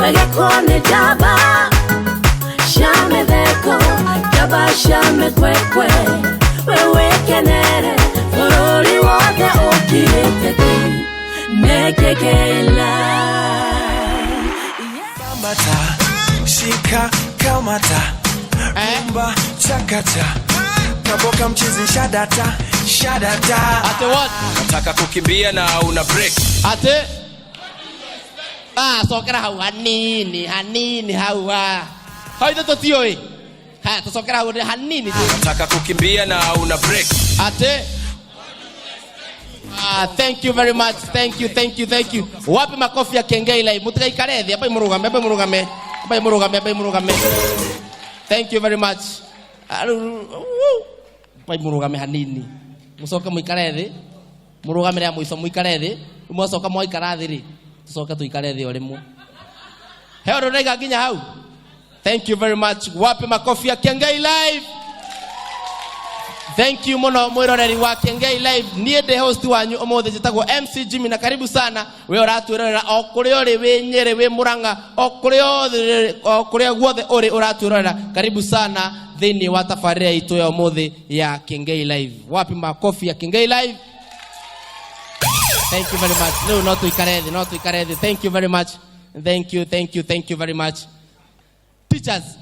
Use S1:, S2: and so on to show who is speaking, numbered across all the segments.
S1: Wegekone jaba Shame deko Jaba shame kwekwe Wewe kenere Furuli wote ukiriketi Nekekeila
S2: Kamata Shika kamata Kumba chakata Kaboka mchizi shadata Shadata
S3: Ate what?
S2: Nataka kukimbia na una break
S3: Ate sokera hau hanini hawa Haida totioi sokera hau hanini
S2: Nataka kukimbia na una break
S3: Ate thank you very much. Thank you. Wapi makofi ya Kengeila? Mutika ikaredhi. Hapa imurugame. Thank you very much. Hapa imurugame hanini. Musoka muikaredhi. Murugame ya muiso muikaredhi. Musoka muikaradhi. Tusoka tuikaredhi olemu. Heo rodega ginya hau. Thank you very much. Wapi makofi ya Kengeila? Thank you mono mwiroreri wa Kengei Live. Niye the host wanyu omothe jitagwo MC Jimmy na karibu sana. We uratwirorera okuri ori we Nyeri we Muranga okuri guothe ori uratwirorera karibu sana thini wa tafarira itu ya omothe ya Kengei Live. Wapi makofi ya Kengei Live? Thank you very much. No, not to ikaredhi. Thank you very much. Thank you very much. Teachers,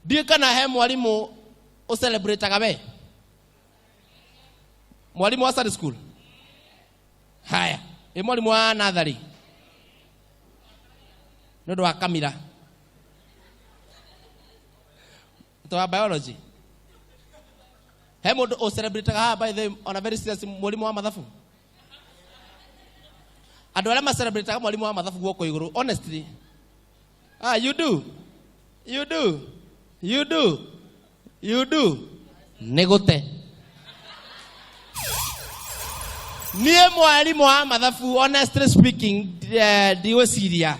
S3: diye kana he mwalimu o celebrate agabe. Mwalimu wa Sunday school. Haya, mwalimu wa Nathari. Nodo wa Kamira. To biology. Hemo o celebrate by the on a very serious mwalimu wa mathafu. Adwala ma celebrate mwalimu wa mathafu gwoko iguru honestly. You do. Negote. Niye mwalimu wa mathafu honestly speaking diwe Syria.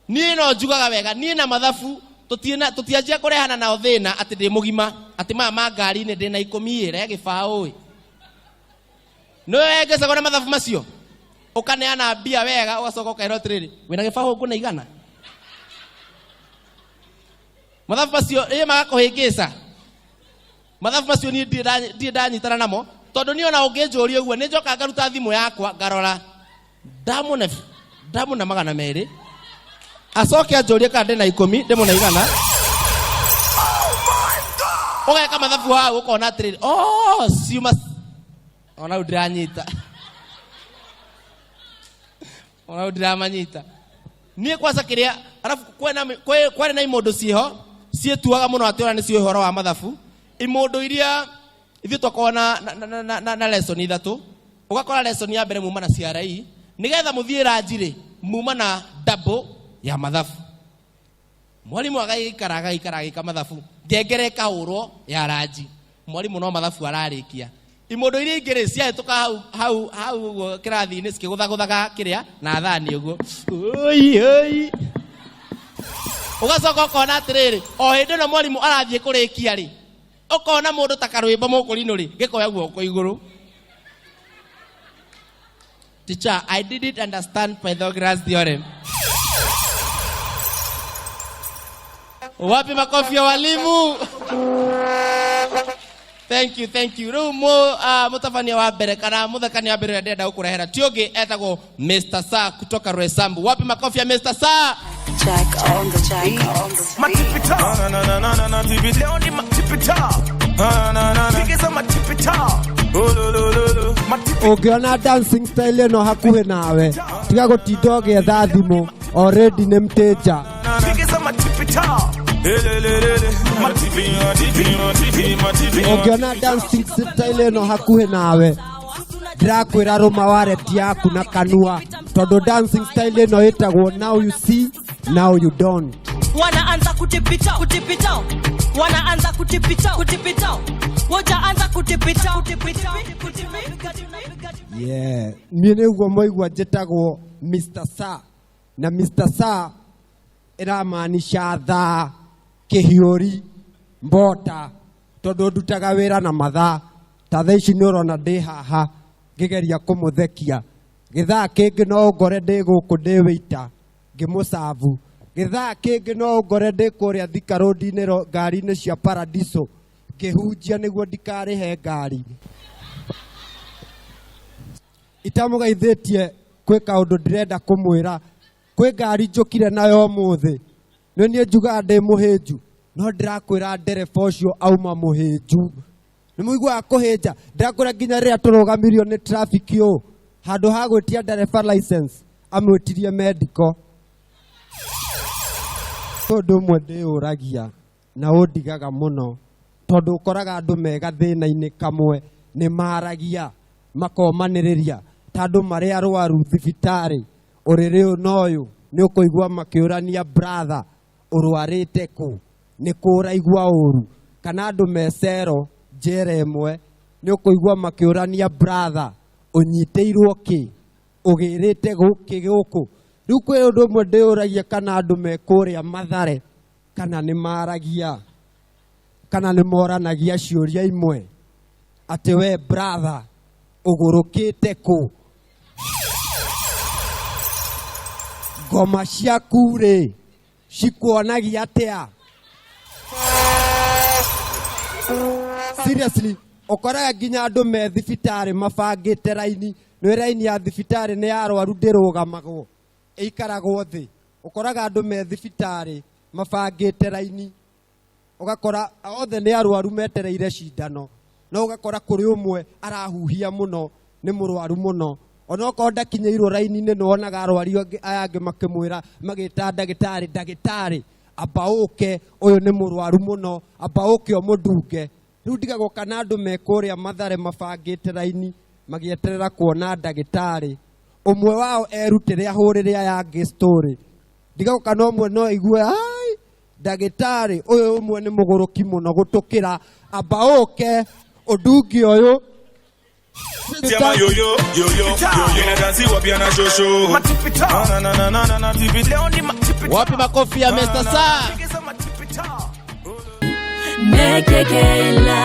S3: Niye no jugaga wega niye na mathafu tutianjia kurehana na othina ati ndi mugima ati mama ngari ni ndina 10 ya gibao oi. No egesa gona mathafu macio. Ukaneana bia wega ugacoka ukairo trade. Wina gibao nguna igana. Mathafu macio magakuhingisa. Mathafu macio ni ndi ndanyitana namo. Todo niona ungejoria uguo ni njoka ngaruta thimu yakwa ngarora damu na magana meri acoke ajorie ka ndena 10 ndemo na igana oga kama mathafu hao ukona trade siuma ona udiranyita nie kwasa kiria alafu kwena na imondo ciho cietuaga muno atiora ni cio horo wa mathafu imondo iria ithi twakona na lesson ithatu ugakora lesson ya mbere muma na CRE nigetha muthie ranjire muma na double ya mathafu mwalimu agaikara mathafu ngengere kahurwo ya ranji mwalimu no mathafu ararikia imondo iria ingire cia tuka hau kirathi ni cikiguthaga kiria na thani uguo oi ugacoka ukona atiriri o hindi no mwalimu arathie kurikia ri ukona mundu takarwimba mukurino ri gikoya guoko iguru. Teacher, I didn't understand Pythagoras theorem. Wapi makofi ya walimu? Thank you. Ru mutafania wa mbere kana muthakania wa mbere ndenda gukurehera tioge etagwo Mr. Sa kutoka Roysambu. Wapi makofi ya Mr. Sa?
S1: Jack on the
S2: Matipita na leo ni matipita Tigeza matipita
S4: Ukiona dancing style no hakuhe nawe tiga gutinda ugetha thimu already ni mteja
S2: Tigeza matipita
S4: Ukiona dancing style no hakuhe nawe ndirakwira ruma wareti yaku na kanua tondu dancing style no itagwo now you see now you don't.
S5: Wanaanza kutipita wanaanza kutipita wajaanza kutipita
S4: yeah mie niguo moigwa njitagwo Mr. Sa na Mr. Sa iramaanisha thaa kihiuri mbota tondu ndutaga wira na mathaa ta thaa ici ni urona ndi haha ngigeria kumuthekia githaa kingi no ngore ndi guku ndi wita ngimusavu githaa kingi no ngore ndikuria Thika road-inĩ ngari-inĩ cia Paradiso ngĩhunjia nĩguo ndikarihe ngari. Itamugeithĩtie kwĩ kaũndũ ndĩrenda kũmwĩra. Kwĩ ngari njũkire nayo ũmũthĩ. Nĩ niĩ njugaga ndĩ mũhĩnju, no ndĩrakwĩra ndereba ũcio auma mũhĩnju. Nĩ mũiguaga kũhĩnja. Ndĩrakwĩra nginya rĩrĩa tũrũgamirio nĩ traffic ũũ, handũ ha gwĩtia ndereba license amwĩtirie medical. Ũndũ ũmwe ndĩũragia na ũndigaga mũno, tondũ ũkoraga andũ mega thĩna-inĩ kamwe nĩ maragia makomanĩrĩria ta andũ marĩ arwaru thibitarĩ. Ũrĩrĩ ũyũ na ũyũ nĩ ũkũigua makĩũrania brother ũrwarĩte kũ, nĩ kũ ũraigua ũru. Kana andũ mecero njera ĩmwe nĩ ũkũigua makĩũrania brother ũnyitĩirwo kĩ, ũgĩrĩte gũkĩ gũkũ. Rĩu kwĩ ũndũ ũmwe ndĩũragia kana andũ mekũrĩa Mathare kana nĩ maragia kana nĩ moranagia ciũria imwe atĩ we brother ũgũrũkĩte kũ. Ngoma ciaku rĩ cikuonagia atĩa? Seriously, ũkoraga nginya andũ me thibitarĩ mabangĩte raini. Nĩ raini ya thibitarĩ nĩ ya arwaru ndĩrũgamagwo, ĩikaragwo thĩ. Ũkoraga andũ me thibitarĩ mabangĩte raini, ũgakora othe nĩ arwaru metereire cindano, no ũgakora kũrĩ ũmwe arahuhia mũno, nĩ mũrwaru mũno. Ona okorwo ndakinyĩirwo raini-inĩ nĩ wonaga arwari aya angĩ makĩmwĩra magĩta ndagĩtarĩ, ndagĩtarĩ amba ũke, ũyũ nĩ mũrwaru mũno, amba ũke ũmũndunge. Rĩu ndigagwo kana andũ mekũrĩa Mathare mabangĩte raini magĩeterera kuona ndagĩtarĩ, ũmwe wao erutĩre ahũrĩre aya angĩ story. Ndigagwo kana ũmwe no aigue ai ndagĩtarĩ ũyũ ũmwe nĩ mũgũrũki mũno gũtũkĩra, amba ũke ũndungi ũyũ.
S2: Tiama yo-yo, inadansi wapi ana shosho. Matipita. Na leo ni matipita.
S3: Wapi makofi ya Mr. Sa?
S2: Matipita.
S1: Nekekeila